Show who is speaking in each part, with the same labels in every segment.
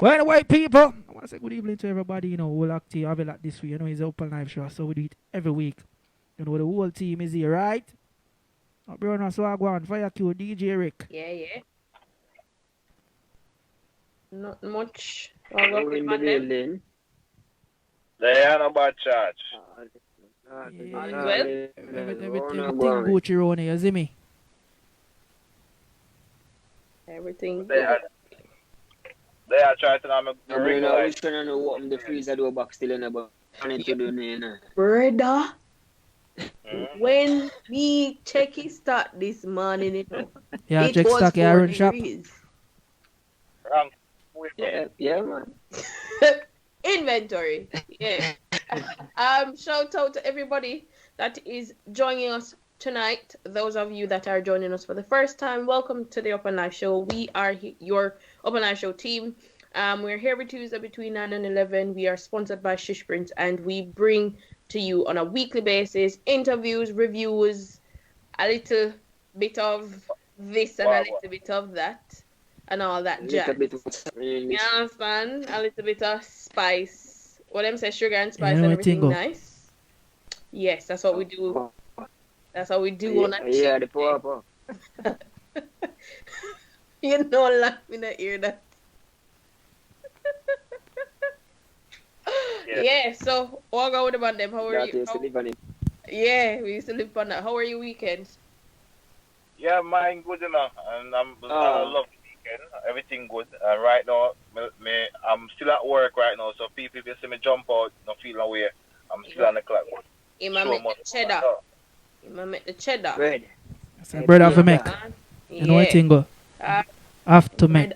Speaker 1: Well, anyway, people, I want to say good evening to everybody. We'll actually have it like this week. It's an open live show, so we do it every week. The whole team is here, right? Bruno Swagwan, Fire Q, DJ Rick.
Speaker 2: Yeah. Not much.
Speaker 3: We're in the building.
Speaker 4: They are no bad charge.
Speaker 1: Everything Gucci Roni, you see me?
Speaker 2: Everything.
Speaker 4: They are trying to make the ring.
Speaker 3: I was trying to know what the freezer door box still in about.
Speaker 2: Brother, when we check his stock this morning,
Speaker 1: yeah, check stock Aaron shop.
Speaker 3: Yeah, man.
Speaker 2: Inventory. Yeah. Shout out to everybody that is joining us tonight. Those of you that are joining us for the first time, welcome to the Upnlive Show. We are your Upnlive Show team. We're here every Tuesday between 9 and 11. We are sponsored by Shish Prints, and we bring to you on a weekly basis interviews, reviews, a little bit of this and a little bit of that, and all that jazz. You understand? A little bit of spice. What them say, sugar and spice and everything nice. Yes, that's what we do. That's how we do on that.
Speaker 3: Yeah, the poor.
Speaker 2: You know, laughing at hear that. Yeah, so all go with about them. How are you? Yeah, we used to live on that. How are your weekends?
Speaker 4: Yeah, mine good enough, and I love the weekend. Everything good. Right now, I'm still at work right now, so people, if you see me jump out, don't feel no way. I'm still on the clock.
Speaker 2: You might make the cheddar.
Speaker 3: Bread.
Speaker 1: That's a bread have to make. You know what thing go? Have to make.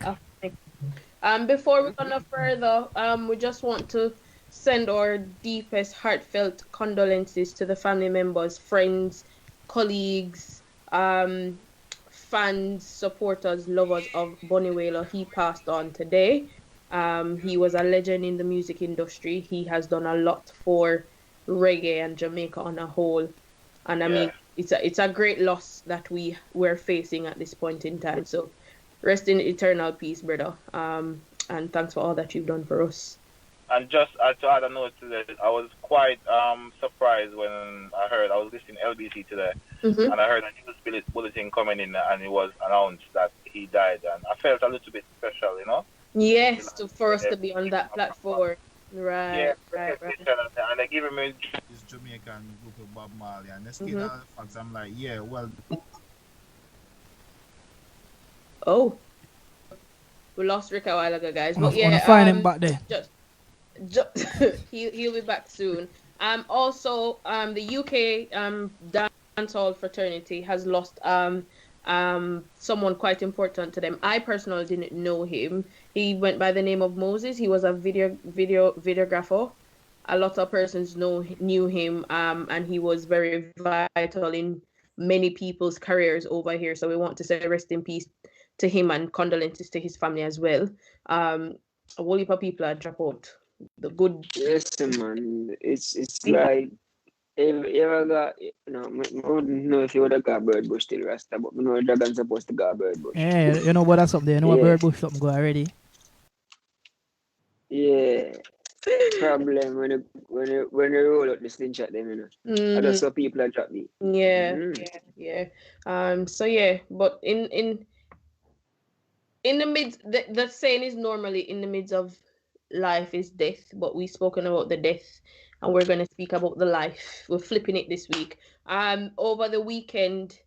Speaker 2: Before we go no further, we just want to send our deepest heartfelt condolences to the family members, friends, colleagues, fans, supporters, lovers of Bunny Wailer. He passed on today. He was a legend in the music industry. He has done a lot for reggae and Jamaica on a whole. And I mean, it's a great loss that we're facing at this point in time. So rest in eternal peace, brother. And thanks for all that you've done for us.
Speaker 4: And just to add a note to that, I was quite surprised when I was listening to LBC today, and I heard a news bulletin coming in, and it was announced that he died, and I felt a little bit special, you know?
Speaker 2: Yes, for us to be on that platform. Right.
Speaker 4: And they giving me
Speaker 5: this Jamaican group of Bob Marley, and the skin facts, I'm like, yeah, well.
Speaker 2: Oh. We lost Rick a while ago, guys. But
Speaker 1: I'm gonna find him back there.
Speaker 2: He'll be back soon. Also, the UK dancehall fraternity has lost someone quite important to them. I personally didn't know him. He went by the name of Moses. He was a videographer. A lot of persons knew him, and he was very vital in many people's careers over here. So we want to say rest in peace to him and condolences to his family as well. A whole heap of people are dropped out. The good.
Speaker 3: Yes, man. It's like you ever got, I wouldn't know if you would have got bird bush till Rasta, but we know the dragon's supposed to got bird bush.
Speaker 1: Yeah, you know what that's up there. You know what bird bush something go already.
Speaker 3: Yeah. Problem when you roll out the slingshot them, you know. I just saw people drop me.
Speaker 2: Yeah. So yeah, but in the midst, the saying is normally in the midst of life is death, but we've spoken about the death and we're going to speak about the life. We're flipping it this week. Over the weekend,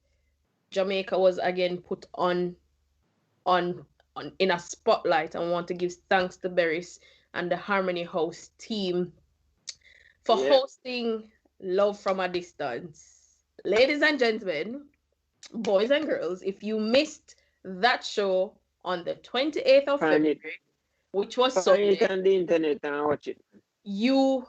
Speaker 2: Jamaica was again put on in a spotlight. I want to give thanks to Beres and the Harmony House team for hosting Love from a Distance. Ladies and gentlemen, boys and girls, if you missed that show on the 28th of
Speaker 3: Find it.
Speaker 2: February, which was
Speaker 3: Find it
Speaker 2: Sunday,
Speaker 3: on the internet and watch it.
Speaker 2: you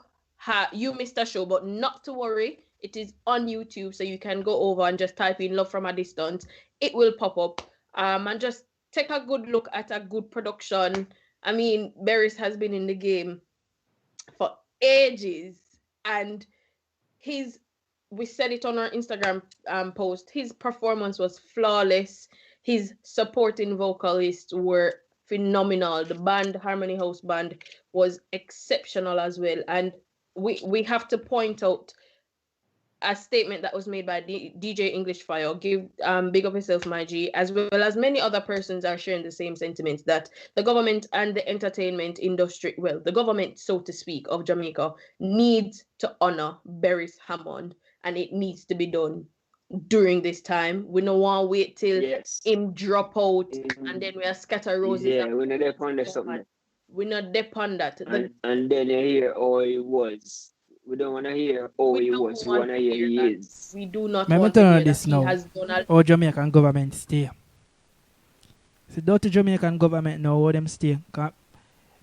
Speaker 2: missed a show, but not to worry. It is on YouTube, so you can go over and just type in "Love from a Distance." It will pop up. And just take a good look at a good production. I mean, Beres has been in the game for ages, and we said it on our Instagram post. His performance was flawless. His supporting vocalists were phenomenal. The band, Harmony House Band, was exceptional as well. And we have to point out a statement that was made by DJ English Fire. Give big up yourself, my G, as well as many other persons are sharing the same sentiments that the government and the entertainment industry, well, the government, so to speak, of Jamaica needs to honor Beres Hammond, and it needs to be done during this time. We don't want to wait till him drop out and then we are scatter roses.
Speaker 3: Yeah, we're not depend on something.
Speaker 2: We're not depend on that.
Speaker 3: And then you hear how he was. We don't want to hear how he was. We want to hear he is.
Speaker 2: We do not want to hear that he has done a...
Speaker 1: Or Jamaican government stay. See, dirty Jamaican government now, how them stay. I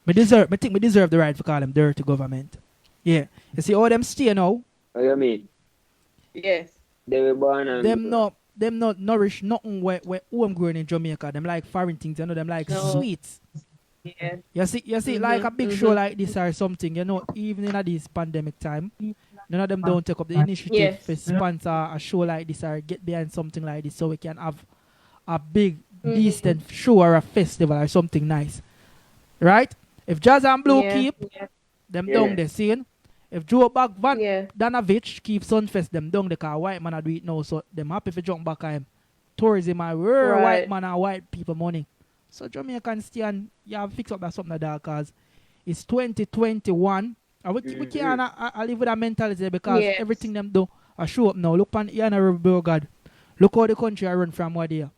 Speaker 1: think we deserve the right to call them dirty government. Yeah. You see how them stay now?
Speaker 3: What do you mean?
Speaker 2: Yes.
Speaker 3: They were born and...
Speaker 1: Them not nourish nothing where homegrown in Jamaica. Them like foreign things, you know, them like sweets.
Speaker 2: Yeah.
Speaker 1: You see, like a big show like this or something, you know, even in this pandemic time, none of them don't take up the initiative to sponsor a show like this or get behind something like this so we can have a big, decent show or a festival or something nice. Right? If Jazz and Blue keep them down there, seeing? If Joe Back Van Danovich keep Sunfest them down the car, white man I do it now, so them happy for jump back him. Tourism and white man and white people money. So Jamaican stay and you have fix up that something like that because it's 2021. And we can't live with that mentality because everything them do I show up now. Look on Honorable Bro God. Look how the country I run from what there.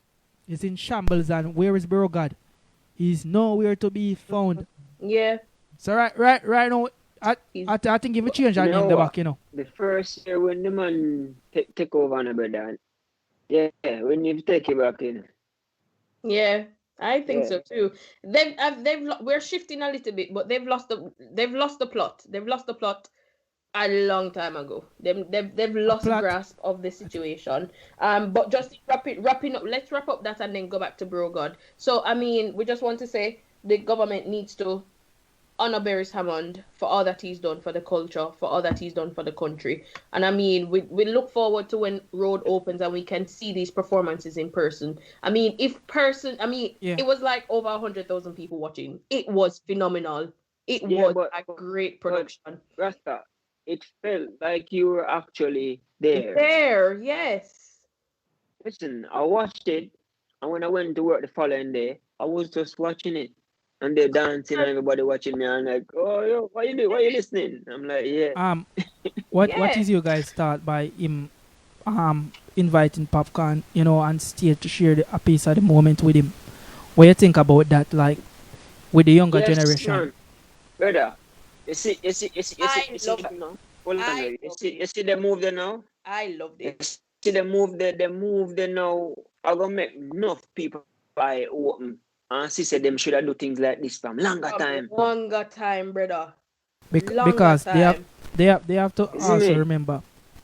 Speaker 1: It's in shambles and where is Bro God? He's nowhere to be found.
Speaker 2: Yeah.
Speaker 1: So right now I think if we change that name the back, you know.
Speaker 3: The first year when the man take over on a brother, we need to take it back in.
Speaker 2: Yeah. I think so too. We're shifting a little bit, but they've lost the plot. They've lost the plot a long time ago. They've lost grasp of the situation. But just wrapping up. Let's wrap up that and then go back to Bro God. So I mean, we just want to say the government needs to honor Beres Hammond for all that he's done for the culture, for all that he's done for the country. And I mean, we look forward to when road opens and we can see these performances in person. I mean, it was like over 100,000 people watching. It was phenomenal. It was a great production.
Speaker 3: Rasta, it felt like you were actually there.
Speaker 2: There, yes.
Speaker 3: Listen, I watched it, and when I went to work the following day, I was just watching it. And they're dancing and everybody watching me and like, oh, yo, what you doing? Why you listening? I'm like,
Speaker 1: what is your guys' thought by him inviting Popcorn, you know, on stage to share a piece of the moment with him? What do you think about that, like, with the younger generation?
Speaker 3: Man. Brother, you see now? Hold on, you see the move there now?
Speaker 2: I loved it.
Speaker 3: See the move there now. I'm going to make enough people buy open. And she said them should have do things like this from longer time.
Speaker 2: Longer time, brother.
Speaker 1: Because they have to also remember,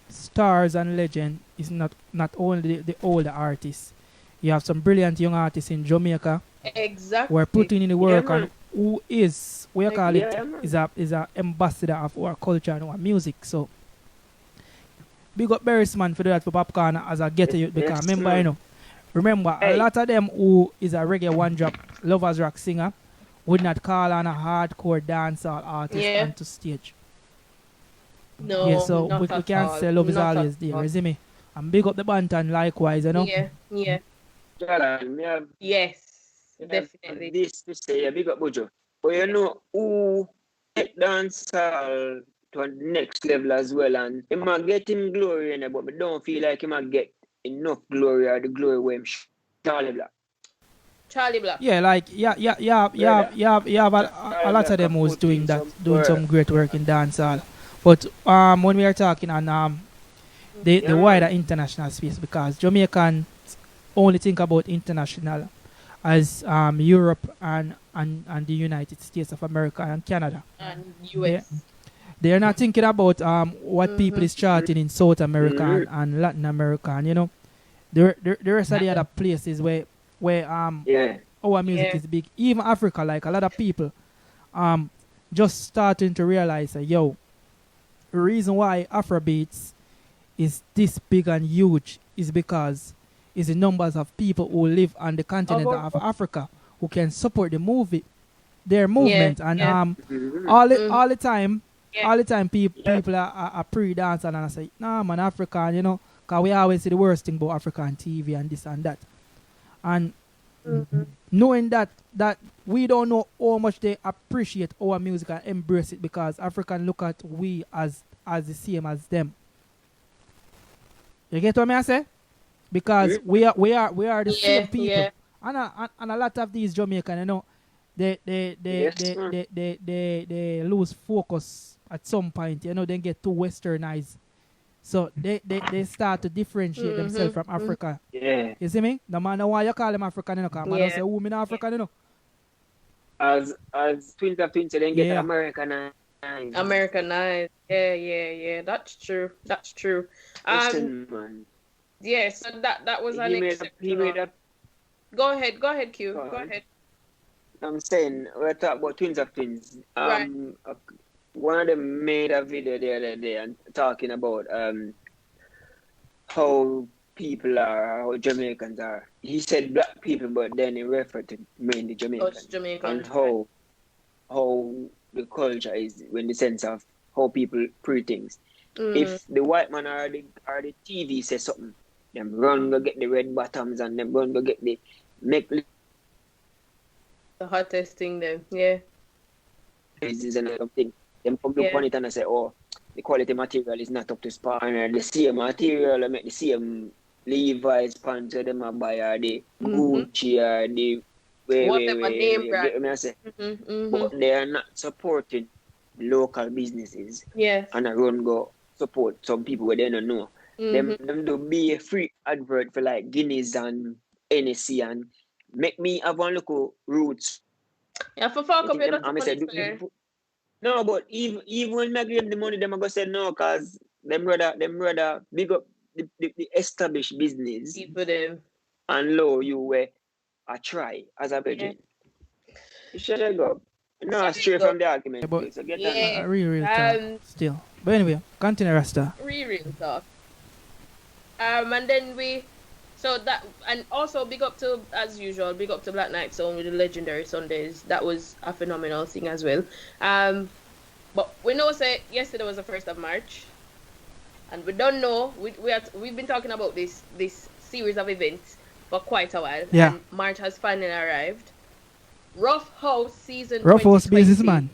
Speaker 1: stars and legend is not only the older artists. You have some brilliant young artists in Jamaica.
Speaker 2: Exactly.
Speaker 1: Who are putting in the work and who is is a ambassador of our culture and our music. So big up Beres man for that for Popcorn as a get youth because remember, you know. Remember, a lot of them who is a reggae one drop lovers rock singer would not call on a hardcore dancehall artist onto stage.
Speaker 2: No,
Speaker 1: yeah, so we can't say love is always there, isn't me? And big up the Bantan likewise, you know?
Speaker 2: Yeah. Yes, definitely.
Speaker 3: This to say, big up Bojo. But you know who take dancehall to the next level as well, and he might get him glory in it, but we don't feel like he might get enough glory or the glory where him Charlie Black.
Speaker 1: Yeah, like you have a lot of them who's doing some great work in dancehall. But when we are talking on the wider international space, because Jamaican only think about international as Europe and the United States of America and Canada.
Speaker 2: And
Speaker 1: They,
Speaker 2: US.
Speaker 1: they are not thinking about what people is charting in South America
Speaker 3: Mhm.
Speaker 1: and Latin America, and the rest of the other places where
Speaker 3: Yeah.
Speaker 1: our music
Speaker 2: Yeah.
Speaker 1: is big. Even Africa, like a lot of people just starting to realize that the reason why Afrobeats is this big and huge is because it's the numbers of people who live on the continent of Africa who can support their movement, and
Speaker 2: yeah.
Speaker 3: Mhm.
Speaker 1: all the time,
Speaker 2: Yeah.
Speaker 1: all the time
Speaker 3: Yeah.
Speaker 1: people are pre-dancing, and I say, nah man, African, because we always see the worst thing about Africa on TV and this and that, and knowing that we don't know how much they appreciate our music and embrace it, because African look at we as the same as them. You get what I say? Because we are the same people,
Speaker 2: Yeah.
Speaker 1: and a lot of these Jamaican,
Speaker 3: Yes, man.
Speaker 1: they lose focus at some point. They get too westernized, so they start to differentiate themselves from Africa.
Speaker 3: Yeah.
Speaker 1: You see me? No matter why you call them African, cause man
Speaker 2: Yeah.
Speaker 1: say, who me not African,
Speaker 3: As twins of twins, so then get
Speaker 1: Yeah.
Speaker 3: Americanized.
Speaker 2: Americanized. Yeah. That's true.
Speaker 3: Listen, man.
Speaker 2: Yeah, so that was an
Speaker 3: He
Speaker 2: exceptional.
Speaker 3: made a.
Speaker 2: Go ahead, Q.
Speaker 3: Go
Speaker 2: Go
Speaker 3: on.
Speaker 2: ahead.
Speaker 3: I'm saying we're talking about twins of twins.
Speaker 2: Right.
Speaker 3: One of them made a video the other day and talking about how people are, how Jamaicans are. He said black people, but then he referred to mainly
Speaker 2: Oh,
Speaker 3: Jamaicans.
Speaker 2: it's Jamaican.
Speaker 3: And how the culture is in the sense of how people pre things. If the white man or the TV says something, them run go get the red bottoms and them run go get the make
Speaker 2: The hottest thing then. Yeah.
Speaker 3: places and everything. Them come look
Speaker 2: Yeah.
Speaker 3: on it and I say, oh, the quality material is not up to par, and the same material I make the same Levi's pants or them I buy, or the Gucci or the
Speaker 2: Whatever name
Speaker 3: you
Speaker 2: brand.
Speaker 3: get me I say.
Speaker 2: Mm-hmm.
Speaker 3: But they are not supporting local businesses
Speaker 2: Yes.
Speaker 3: and I run go support some people where they don't know.
Speaker 2: Mhm.
Speaker 3: Them do be a free advert for like Guinness and NSC and make me have one look at roots.
Speaker 2: Yeah, for fuck
Speaker 3: You
Speaker 2: up
Speaker 3: think
Speaker 2: your
Speaker 3: them,
Speaker 2: dirty
Speaker 3: I say,
Speaker 2: money, sir.
Speaker 3: no, but even when I give them the money, them I go say no, cause them rather big up the established business
Speaker 2: People them.
Speaker 3: and low you where I try as a budget. You should go. No, straight
Speaker 2: go.
Speaker 3: from the argument.
Speaker 1: Yeah, but-
Speaker 3: So get
Speaker 2: Yeah.
Speaker 3: on.
Speaker 1: real talk still. But anyway, continue, Rasta.
Speaker 2: Real talk. And then so that, and also big up to, as usual, big up to Black Night Zone with the legendary Sundays. That was a phenomenal thing as well. But we know say yesterday was the 1st of March, and we don't know. We've been talking about this series of events for quite a while.
Speaker 1: Yeah.
Speaker 2: And March has finally arrived. Ruffhouse season
Speaker 1: Ruffhouse
Speaker 2: 2020,
Speaker 1: businessman.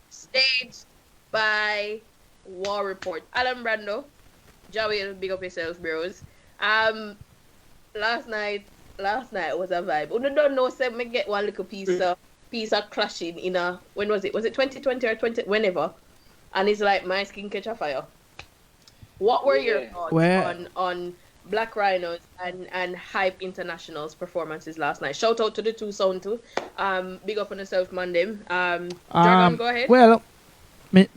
Speaker 2: staged by War Report. Alan Brando, Joey, big up yourselves, bros. Last night was a vibe. You don't know, say me get one little piece of clashing in a, when was it? Was it 2020 or 20 whenever? And it's like my skin catch a fire. What were your thoughts on Black Rhinos and Hype International's performances last night? Shout out to the two sound too. Big up on yourself, man. Them. Dragon, go ahead.
Speaker 1: Well, me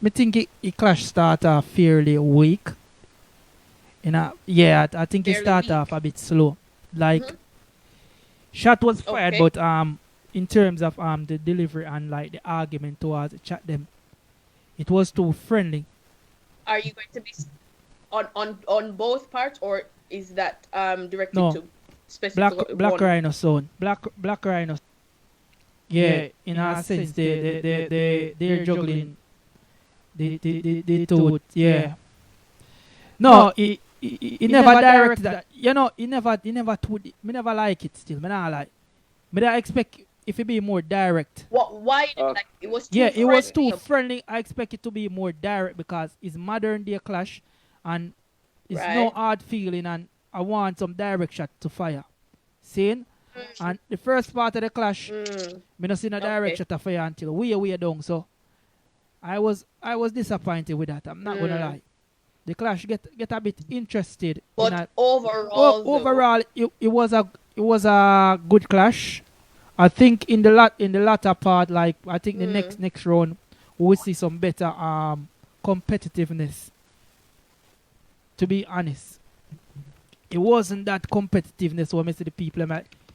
Speaker 1: think it clash start off fairly weak. I think it
Speaker 2: Fairly
Speaker 1: start
Speaker 2: weak.
Speaker 1: off a bit slow. Like shot was fired,
Speaker 2: Okay.
Speaker 1: but in terms of the delivery and like the argument towards the chat them, it was too friendly.
Speaker 2: Are you going to be on both parts, or is that directed
Speaker 1: No.
Speaker 2: to specific
Speaker 1: Black
Speaker 2: one?
Speaker 1: Rhino sound. Black Rhino. Yeah, in a sense they're juggling the two. Yeah. No, it never direct that. It never me never like it still. Me not like. Me don't expect if it be more direct.
Speaker 2: Why? Like it was too
Speaker 1: Yeah, it was too
Speaker 2: friendly.
Speaker 1: friendly. I expect it to be more direct because it's modern day clash and it's no
Speaker 2: Right.
Speaker 1: hard feeling, and I want some direct shot to fire. Seeing? And the first part of the clash, me not see no direct
Speaker 2: Okay.
Speaker 1: shot to fire until way down. So I was disappointed with that. I'm not gonna lie. the Clash get a bit interested.
Speaker 2: But overall,
Speaker 1: overall, it was a good clash. I think in the latter part, like I think the next round, we'll see some better competitiveness. To be honest, it wasn't that competitiveness when I see the people.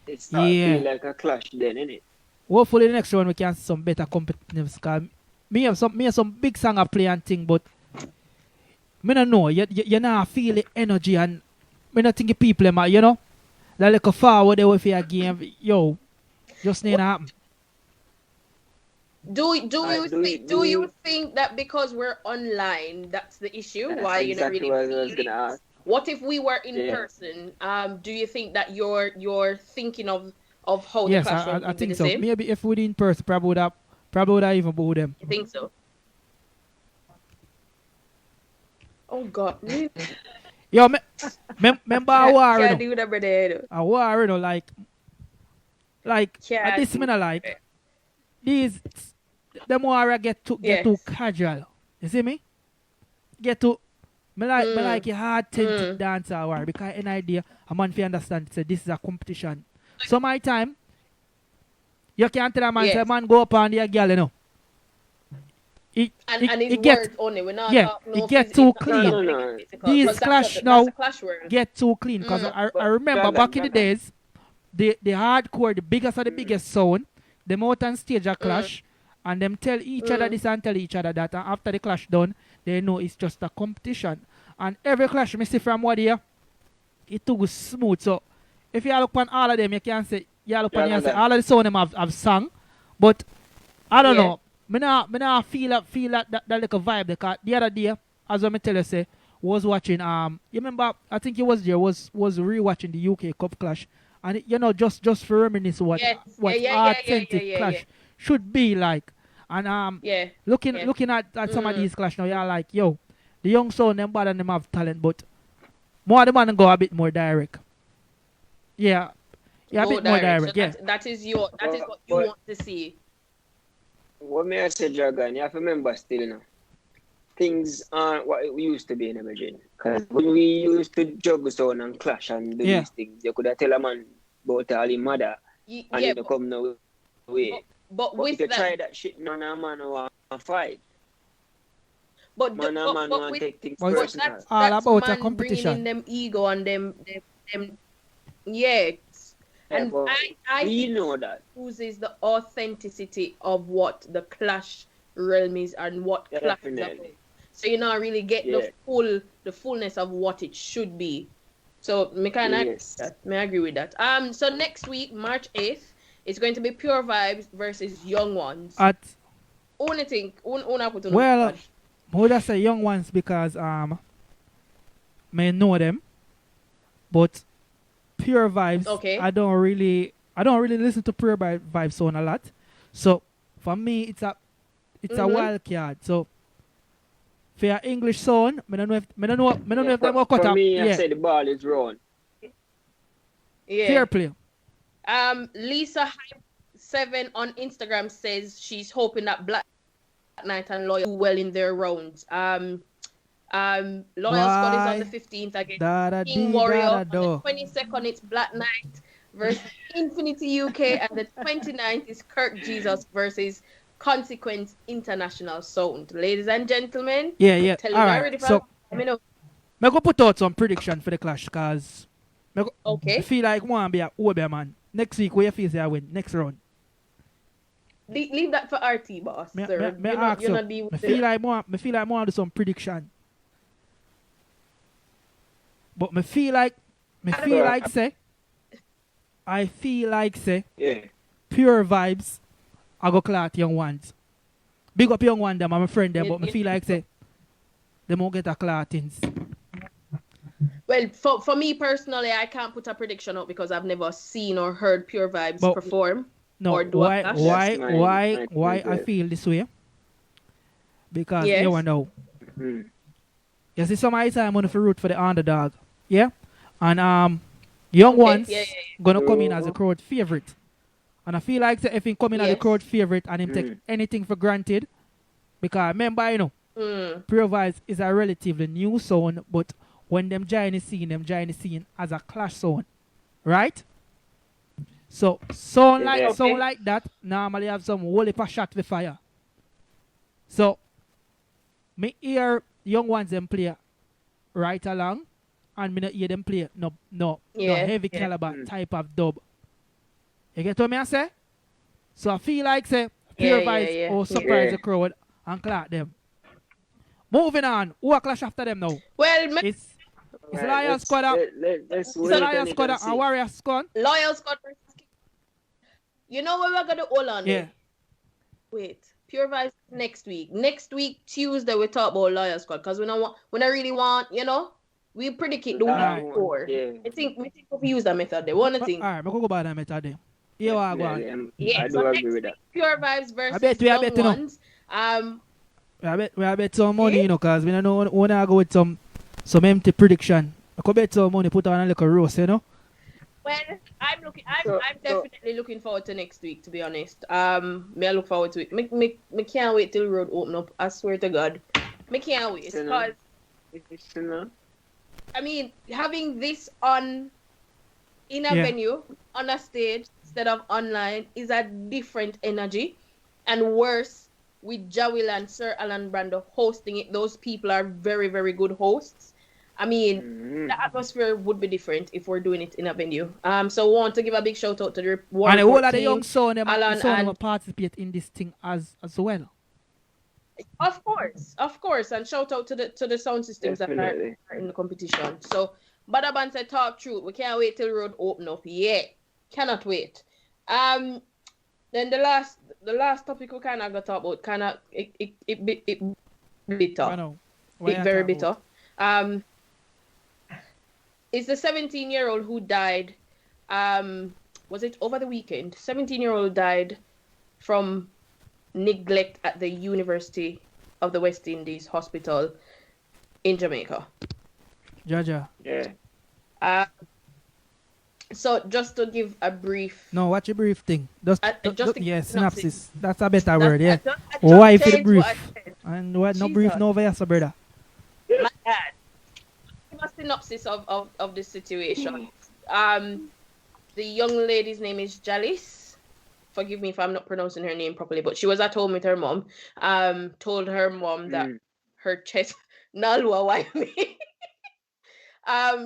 Speaker 3: It feel like a clash then, innit?
Speaker 1: Hopefully the next round we can see some better competitiveness. Cause me have some big song I play and thing, but me don't know. You not feel the energy and me not think the people you know, like a forward there with your game, yo, just need to happen.
Speaker 2: Do you think that because we're online, that's the issue?
Speaker 3: That's
Speaker 2: why
Speaker 3: exactly
Speaker 2: you know really
Speaker 3: what I was gonna ask.
Speaker 2: What if we were in person? Do you think that you're thinking of how the clash
Speaker 1: I
Speaker 2: would be
Speaker 1: think
Speaker 2: the
Speaker 1: so.
Speaker 2: same?
Speaker 1: Maybe if we did in person, probably would have even booed them.
Speaker 2: You think so? Oh God, really?
Speaker 1: Yo, remember a war,
Speaker 2: Can't
Speaker 1: you know?
Speaker 2: do that, brother.
Speaker 1: A war, you know, like at this minute, like these the more I get too casual. You see me? Get to me like a hard authentic dancer war because an idea a man fi understand say this is a competition. So my time you can't tell a man say man go up on the girl, you know.
Speaker 2: It
Speaker 1: get
Speaker 2: only we're not
Speaker 1: it get too clean.
Speaker 3: No.
Speaker 1: These clash now
Speaker 2: clash word.
Speaker 1: get too clean because I remember back in the days the hardcore, the biggest of the biggest sound, them out on stage a clash and them tell each other this and tell each other that, and after the clash done, they know it's just a competition. And every clash me see from what here, it too smooth. So if you look on all of them, you can say look on and say all of the sound them have sung, but I don't know. Me nah feel that like a vibe because the other day, as I tell you say, was watching you remember I think he was there was rewatching the UK Cup clash. And you know, just for reminisce what authentic clash should be like. And looking at some of these clash now, you're like, yo, the young son them bad and them have talent, but more of the man go a bit more direct. Yeah, a bit more direct.
Speaker 2: So that is what you want to see.
Speaker 3: What may I say, Dragon? You have to remember still now. Things aren't what it used to be in Imagine. Because when we used to juggle sound and clash and do these things, you could have tell a man about all his mother and he come no way.
Speaker 2: But with
Speaker 3: if you
Speaker 2: that,
Speaker 3: try that shit, none of man want to fight.
Speaker 2: But
Speaker 3: man want to take things
Speaker 1: but
Speaker 3: personal.
Speaker 2: that's
Speaker 1: all about
Speaker 2: man
Speaker 1: a competition.
Speaker 2: bringing in them ego and them and I
Speaker 3: we
Speaker 2: think
Speaker 3: know that
Speaker 2: loses the authenticity of what the clash realm is and what clash is about. So you not really get the fullness of what it should be. So me agree with that. So next week, March 8th, it's going to be Pure Vibes versus Young Ones. Only thing,
Speaker 1: well, I would say Young Ones because may know them, but Pure Vibes.
Speaker 2: Okay.
Speaker 1: I don't really listen to Pure Vibes sound a lot. So for me, it's a wild card. So for your English sound, I don't know if they will cut up.
Speaker 3: For me, I say the ball is wrong.
Speaker 2: Yeah.
Speaker 1: Fair play.
Speaker 2: Lisa Hype 7 on Instagram says she's hoping that Black Knight and Loyal do well in their rounds. Loyal Squad is on the 15th against King Warrior. On the 22nd, it's Black Knight versus Infinity UK, and the 29th is Kirk Jesus versus Consequence International Sound. Ladies and gentlemen,
Speaker 1: yeah.
Speaker 2: Tell
Speaker 1: All
Speaker 2: me
Speaker 1: right.
Speaker 2: already,
Speaker 1: So
Speaker 2: let me know.
Speaker 1: I go put out some prediction for the clash because
Speaker 2: Okay.
Speaker 1: I feel like one be a Obeah man. Next week, where you feel say I win next round.
Speaker 2: Leave that for RT, boss. Sir.
Speaker 1: I feel like more do some prediction. But I feel like say Pure Vibes I go clout Young Ones. Big up Young One them, I'm a friend them, but I feel like say they won't get a cloutings.
Speaker 2: Well, for me personally, I can't put a prediction out because I've never seen or heard Pure Vibes perform.
Speaker 1: No,
Speaker 2: or do
Speaker 1: why
Speaker 3: my
Speaker 1: I feel this way? Because you know. You see some of the time when you root for the underdog. Yeah? And Young Ones gonna come in as a crowd favorite. And I feel like if he come in as a crowd favorite and him take anything for granted, because remember, you know, Pure Vibes is a relatively new sound, but when them join the scene as a clash sound, right? So sound like that normally have some whole heap of shot with fire. So me hear young ones them play right along, and me not hear them play no heavy caliber type of dub. You get what me I say? So I feel like say Pure Vibes surprise the crowd and clap them. Moving on, who a clash after them now?
Speaker 2: Well,
Speaker 1: It's Loyal Squad.
Speaker 3: Let's
Speaker 1: It's Loyal Squad and Warrior Squad.
Speaker 2: Loyal Squad versus. You know what we're gonna hold on?
Speaker 1: Yeah.
Speaker 2: Wait. Pure Vibes next week. Next week, Tuesday, we talk about Loyal Squad because we don't really want, we predicate the week before.
Speaker 3: Yeah.
Speaker 2: I think we use that method there. One thing.
Speaker 1: Alright, I'm going to go by that method there. Here I go on.
Speaker 3: I do
Speaker 2: so
Speaker 3: agree
Speaker 2: next
Speaker 3: with that.
Speaker 2: week, Pure Vibes versus
Speaker 1: I bet
Speaker 2: Young Ones.
Speaker 1: We bet some money, because we don't know when I go with some empty prediction. I could bet some money, put on a little roast,
Speaker 2: Well, I'm definitely looking forward to next week, to be honest. I look forward to it. Me can't wait till the road open up. I swear to God. Me can't wait. Because I mean, having this in a venue, on a stage, instead of online, is a different energy. And worse, with Jawil and Sir Alan Brando hosting it, those people are very, very good hosts. I mean, the atmosphere would be different if we're doing it in a venue. So I want to give a big shout out to the
Speaker 1: one. And all of the
Speaker 2: team,
Speaker 1: young son
Speaker 2: Alan
Speaker 1: will participate in this thing as well.
Speaker 2: Of course, and shout out to the sound systems that are in the competition. So, Badaban said, talk truth. We can't wait till the road open up. Yeah, cannot wait. Then the last topic we kind of got talk about, kind of it bitter. It very bitter. It's the 17-year-old who died. Was it over the weekend? 17-year-old died from neglect at the University of the West Indies Hospital in Jamaica.
Speaker 1: Jaja.
Speaker 3: Yeah.
Speaker 2: So just to give a brief.
Speaker 1: No, what's your brief thing? Synopsis. That's a better word, yeah.
Speaker 2: I just
Speaker 1: Why for the brief?
Speaker 2: And
Speaker 1: what? No brief, no versa, brother.
Speaker 2: My God. A synopsis of the situation. The young lady's name is Jalis. Forgive me if I'm not pronouncing her name properly, but she was at home with her mom. Told her mom that her chest. Nalwa, why me?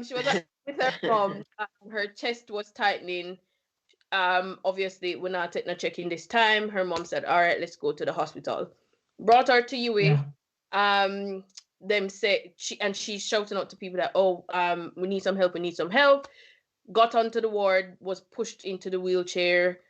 Speaker 2: She was at with her mom. Her chest was tightening. Obviously, we're not taking a check-in this time. Her mom said, "All right, let's go to the hospital." Brought her to UWI. Yeah. Them say she's shouting out to people that we need some help. Got onto the ward, was pushed into the wheelchair,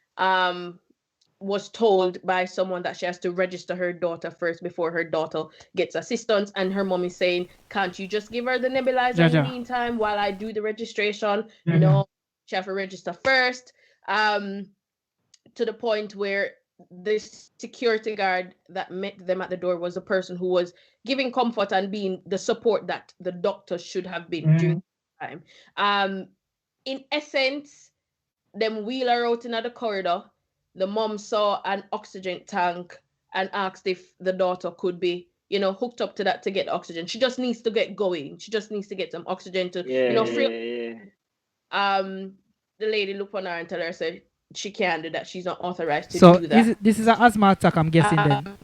Speaker 2: was told by someone that she has to register her daughter first before her daughter gets assistance, and her mom is saying, can't you just give her the nebulizer in the meantime while I do the registration? No, she has to register first, to the point where the security guard that met them at the door was the person who was giving comfort and being the support that the doctor should have been during the time. In essence, them wheel her out in the corridor. The mom saw an oxygen tank and asked if the daughter could be, hooked up to that to get oxygen. She just needs to get going. She just needs to get some oxygen to, free. The lady looked on her and tell her, said, she can't do that. She's not authorized to do that.
Speaker 1: So this is an asthma attack, I'm guessing then.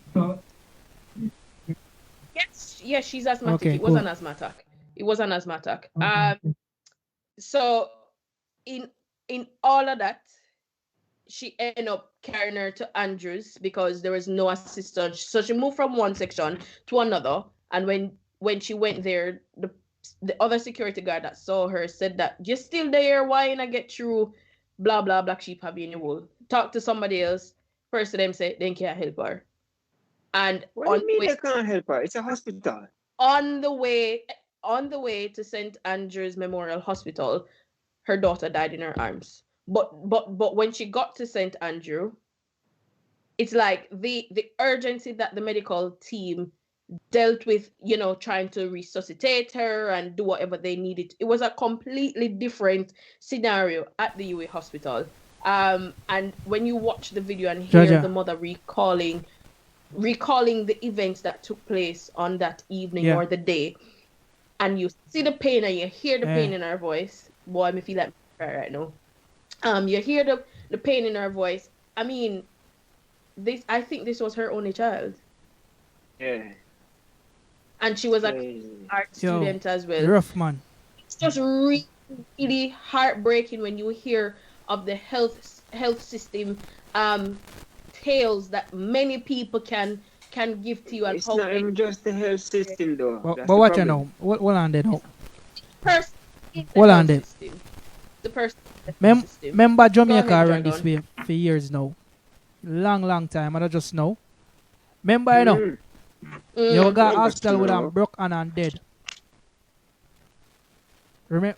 Speaker 2: Yes, she's asthmatic.
Speaker 1: Okay,
Speaker 2: it was an asthma attack. It was an asthma attack. Okay. So in all of that, she ended up carrying her to Andrews because there was no assistance. So she moved from one section to another. And when she went there, the other security guard that saw her said that, you're still there, why ain't I get through? Blah, blah, black sheep have been in the wool. Talk to somebody else. First of them say they can't help her. And
Speaker 3: what do you mean they can't help her? It's a hospital.
Speaker 2: On the way to St. Andrew's Memorial Hospital, her daughter died in her arms. But when she got to St. Andrew, it's like the urgency that the medical team dealt with, trying to resuscitate her and do whatever they needed. It was a completely different scenario at the UWI hospital. And when you watch the video and hear the mother recalling recalling the events that took place on that evening
Speaker 1: Yeah.
Speaker 2: or the day, and you see the pain and you hear the pain in her voice. Boy, I feel like I'm cry right now. You hear the pain in her voice. I mean, I think this was her only child,
Speaker 3: Yeah.
Speaker 2: and she was an
Speaker 3: Crazy.
Speaker 2: art
Speaker 1: Yo,
Speaker 2: student as well.
Speaker 1: rough, man.
Speaker 2: It's just really, really heartbreaking when you hear of the health system tales that many people can give to you, and
Speaker 3: It's
Speaker 2: how
Speaker 3: not even just the health system though.
Speaker 1: But
Speaker 3: That's
Speaker 1: but
Speaker 3: the
Speaker 1: watch you
Speaker 3: problem.
Speaker 1: know. Hold on there now.
Speaker 2: person in the
Speaker 1: Hold on
Speaker 2: health
Speaker 1: there.
Speaker 2: system. The person in the health system.
Speaker 1: Remember Jamaica
Speaker 2: ahead,
Speaker 1: run this
Speaker 2: Dragon.
Speaker 1: way for years now. Long time. I don't just know. Remember, you know, you got
Speaker 3: Remember
Speaker 1: hospital with
Speaker 3: now.
Speaker 1: broke and dead.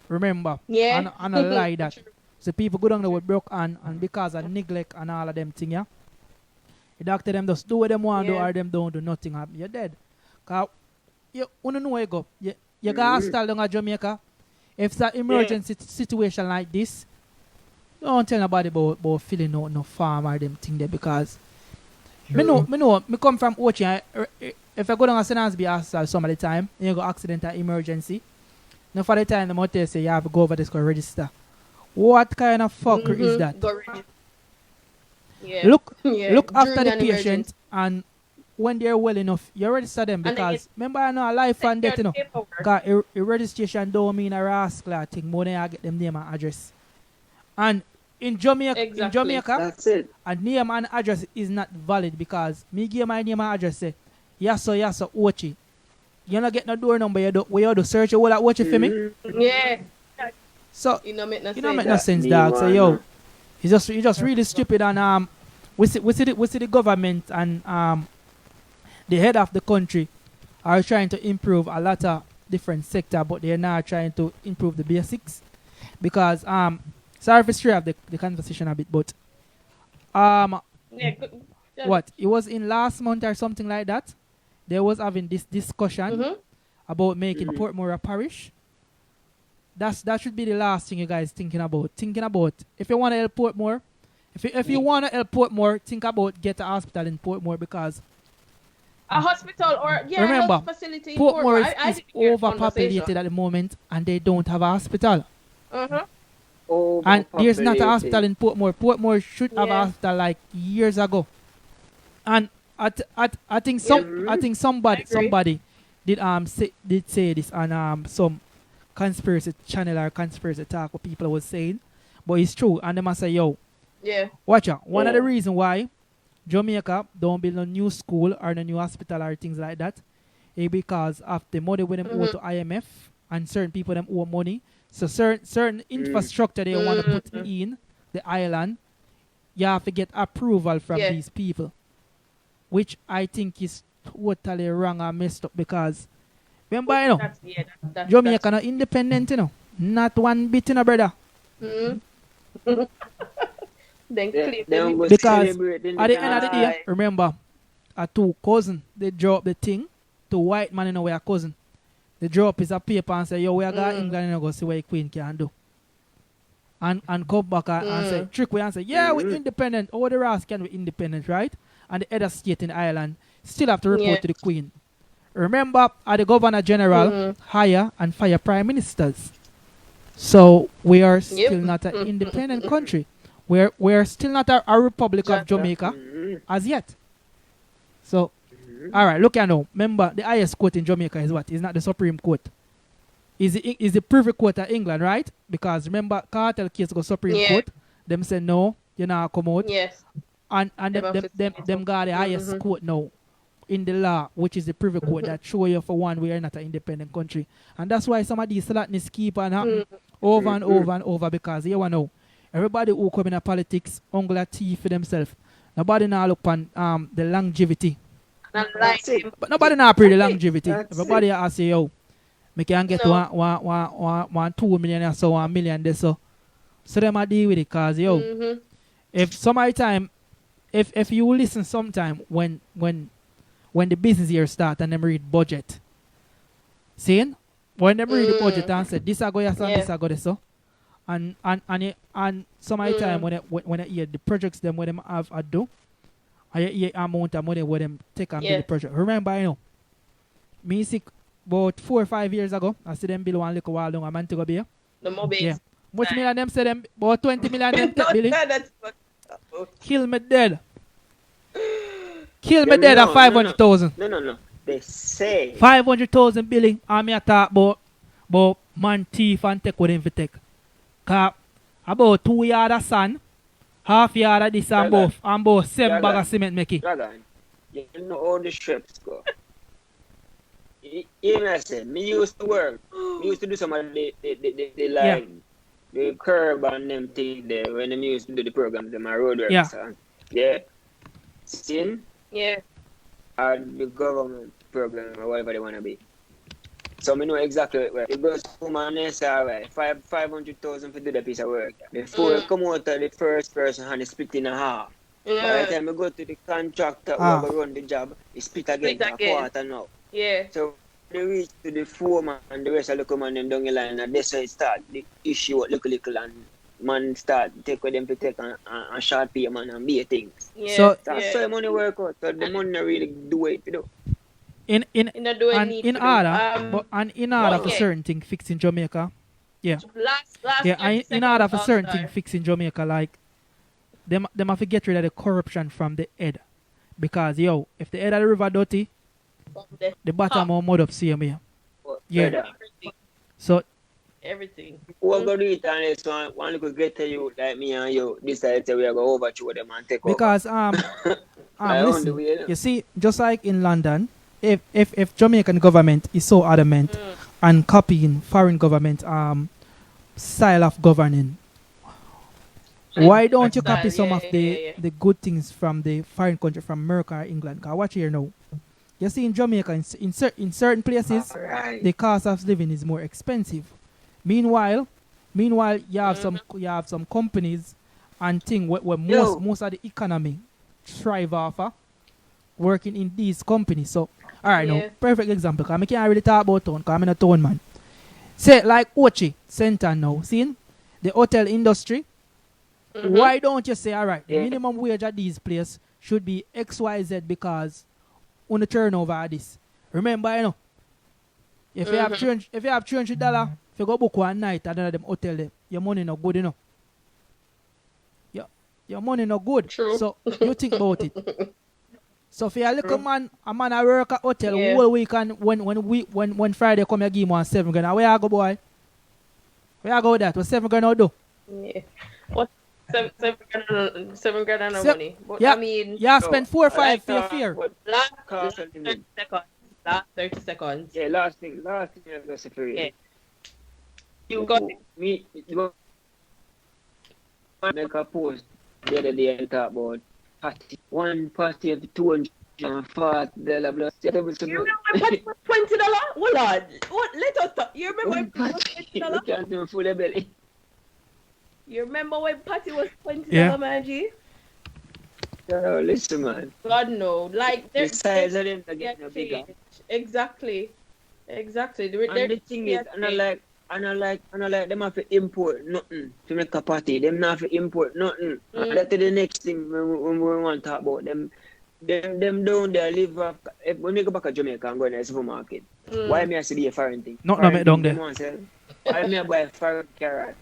Speaker 1: Remember?
Speaker 2: Yeah.
Speaker 1: And a lie that. So people go down there with broke and because of neglect and all of them thing, yeah. The doctor them just do what them want to do
Speaker 2: Yeah.
Speaker 1: or them don't do nothing happen. You're dead. Cause you don't know where you go. You got hospital down at Jamaica. If it's an emergency situation like this, don't tell nobody about filling out no farm or them thing there because me come from Ochi. If I go down to St. Ansby hospital some of the time, and you go accident or emergency, now for the time the motor say you have to go over this go register. What kind of fucker is that?
Speaker 2: Go register. Yeah.
Speaker 1: Look
Speaker 2: Yeah.
Speaker 1: look after
Speaker 2: During
Speaker 1: the
Speaker 2: an
Speaker 1: patient
Speaker 2: emergency.
Speaker 1: and when they're well enough, you register them
Speaker 2: And they
Speaker 1: because remember I know life and death, you know.
Speaker 2: Paperwork.
Speaker 1: Because a registration don't mean a rascal thing more than I get them name and address. And in Jamaica,
Speaker 3: That's it.
Speaker 1: a name and address is not valid because me give my name and address say, yes sir, Ochi. You not get no door number, you do search you all at Ochi for me.
Speaker 2: Yeah.
Speaker 1: So
Speaker 2: You know, make no
Speaker 1: you know
Speaker 2: sense.
Speaker 1: make no sense,
Speaker 3: Me
Speaker 1: dog. So
Speaker 3: one,
Speaker 1: yo,
Speaker 3: man.
Speaker 1: it's just really stupid and we see the government and the head of the country are trying to improve a lot of different sector, but they're not trying to improve the basics because sorry for stray off the conversation a bit, but
Speaker 2: Yeah. Good.
Speaker 1: what it was in last month or something like that, they was having this discussion
Speaker 2: Mhm.
Speaker 1: about making Portmore a parish. That should be the last thing you guys thinking about. If you want to help Portmore, if you want to help Portmore, think about get a hospital in Portmore because
Speaker 2: A hospital or
Speaker 1: remember,
Speaker 2: health facility in
Speaker 1: Portmore
Speaker 2: I
Speaker 1: is
Speaker 2: didn't hear the
Speaker 1: overpopulated
Speaker 2: conversation.
Speaker 1: at the moment and they don't have a hospital.
Speaker 2: Uh-huh.
Speaker 1: And there's not a
Speaker 3: Overpopulated.
Speaker 1: hospital in Portmore. Portmore should have a
Speaker 2: Yeah.
Speaker 1: hospital like years ago. And I think
Speaker 2: Yeah.
Speaker 1: somebody did say this on some conspiracy channel or conspiracy talk what people was saying. But it's true. And they must say, yo,
Speaker 2: Yeah.
Speaker 1: watch out. One of the
Speaker 3: Yeah.
Speaker 1: reasons why Jamaica don't build a new school or a new hospital or things like that is because of the money when them owe to IMF and certain people them owe money. So certain infrastructure they want to put in the island, you have to get approval from
Speaker 2: Yeah.
Speaker 1: these people. Which I think is totally wrong and messed up because remember, you know,
Speaker 2: That's
Speaker 1: Jamaica not independent, you know. Not one bit, you know, brother.
Speaker 2: Mhm. Then
Speaker 3: They
Speaker 2: clip
Speaker 3: don't go
Speaker 1: Because
Speaker 3: celebrate
Speaker 1: at the end of the day,
Speaker 2: Aye.
Speaker 1: remember, two cousin, they draw up the thing to white man, you know, we are cousin. They draw up piece of paper and say, yo, we are going to England and go see what the queen can do. And come back and say, trick we and say, yeah, we're independent. All the rest can be independent, right? And the other state in Ireland still have to report
Speaker 2: Yeah.
Speaker 1: to the queen. Remember, the governor general hire and fire prime ministers. So we are still not an independent country. We're still not a republic of Jamaica as yet. So, all right, look at now. Remember, the highest court in Jamaica is what? It's not the Supreme Court. Is the Privy Court of England, right? Because remember, cartel case go Supreme Court. Them say no, you not come out.
Speaker 2: Yes.
Speaker 1: And
Speaker 2: Them have to
Speaker 1: them got the highest court now in the law, which is the Privy Court that show you for one we are not an independent country. And that's why some of these slackness keep on happening over and over and over because you know everybody who come in politics only a thief for themselves. Nobody now look on the longevity.
Speaker 2: And like him.
Speaker 1: But nobody now pray the longevity.
Speaker 3: That's
Speaker 1: Everybody ask you, yo, me can get
Speaker 2: No.
Speaker 1: one 2 million or so 1 million this so. So them a deal with it cause yo, if if you listen sometime when the business year start and them read budget. Seeing? When them read the budget and say this I go yes and this I go this so. And some of the time when I hear the projects them when them have a do And you amount of money where them take and build the project. Remember, me sick about 4 or 5 years ago. I see them build one little while long a man to go be.
Speaker 2: The mobile.
Speaker 1: Yeah. Much million them say them about 20 million them take Billy.
Speaker 2: That's
Speaker 1: Kill me dead. Kill me dead at 500,000.
Speaker 3: No. They say
Speaker 1: 500,000 billing. And me a talk about man thief and take what him for take. Cause about 2 yard of sand, half yard of this and both 7 bag of cement make it.
Speaker 3: Dragon, you know all the strips go. I said, me used to work. Me used to do some of the line, the curb and them thing there when them used to do the program, them road work. Yeah. Sin?
Speaker 2: Yeah.
Speaker 3: Or the government program or whatever they want to be. So I know exactly where it goes to my next right. 500,000 to do the piece of work. Before I come out of the first person and it's split in a half. By the time I go to the contractor who will run the job, it's split again a quarter now.
Speaker 2: Yeah.
Speaker 3: So they reach to the foreman and the rest of the command them down the line and that's how it start. The issue what little and man start take with them to take a short payment and be a thing.
Speaker 2: Yeah.
Speaker 1: So
Speaker 3: that's how the money work out. So the money really do it, you know.
Speaker 1: In order for certain thing fixed in Jamaica. Yeah. In order for certain thing fixed in Jamaica, like them have to get rid of the corruption from the head. Because if the head of the river dirty, the bottom will mud up same here. Yeah. So
Speaker 2: everything.
Speaker 3: We're going to do it unless one little get to you like me and you decide that we are going to overthrow them and take over.
Speaker 1: Because listen, you see, just like in London, if Jamaican government is so adamant and copying foreign government style of governing, why don't you copy some of the good things from the foreign country, from America or England? Because watch here now. You see in Jamaica, in certain places, the cost of living is more expensive. Meanwhile, you have some companies and things where most of the economy thrive off of working in these companies. So, alright, now, perfect example, because I can't really talk about town, because I'm in a town man. Say, like Ochi Center now, see, the hotel industry, why don't you say, alright, the minimum wage at these places should be XYZ because on the turnover of this. Remember, if you have $300, if you go book one night at them hotel there, your money not good, Your money not good.
Speaker 2: True.
Speaker 1: So you think about it. So if you're a little man, a man I work at hotel whole weekend, when Friday come, you give him $7,000. Where you go, boy? Where you go with that? What $7,000 do?
Speaker 2: Yeah. What? $7,000 no money. But
Speaker 1: yeah,
Speaker 2: I mean,
Speaker 1: you spend 4 or 5 for your fear.
Speaker 2: Last 30 seconds. Last 30 seconds.
Speaker 3: Yeah, last thing I got to say.
Speaker 2: Yeah. You got
Speaker 3: me. Make a post the other day and talk about party. One party of $240.
Speaker 2: You remember party was $20? Hold on. What? Let us talk. You remember when party was $20?
Speaker 3: You can't even full of belly.
Speaker 2: You remember when party was $20, man, G?
Speaker 3: No, listen, man.
Speaker 2: God no. Like
Speaker 3: the size of them are getting bigger.
Speaker 2: Exactly. And
Speaker 3: the thing is, I don't like them have to import nothing to make a party. Them not have to import nothing. And that's the next thing when we want to talk about them. Them down there live off. When we go back to Jamaica and go in the supermarket, why me have to be a foreign thing?
Speaker 1: Not down there.
Speaker 3: Why me buy a foreign carrot?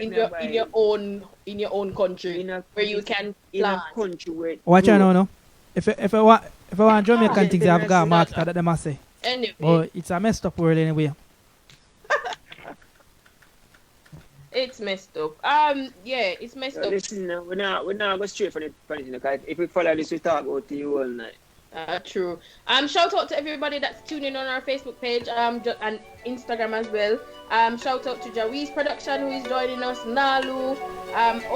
Speaker 2: In your own country where you can plant.
Speaker 3: In a country where
Speaker 1: watch out now. If I want Jamaican things, I've got a market that they must say.
Speaker 2: Anyway.
Speaker 1: But it's a messed up world anyway.
Speaker 2: It's messed up. Yeah, it's messed up.
Speaker 3: Listen, we're not go straight for it because if we follow this, we talk about you all night.
Speaker 2: True. Shout out to everybody that's tuning on our Facebook page, and Instagram as well. Shout out to Jaweez Production who is joining us, Nalu,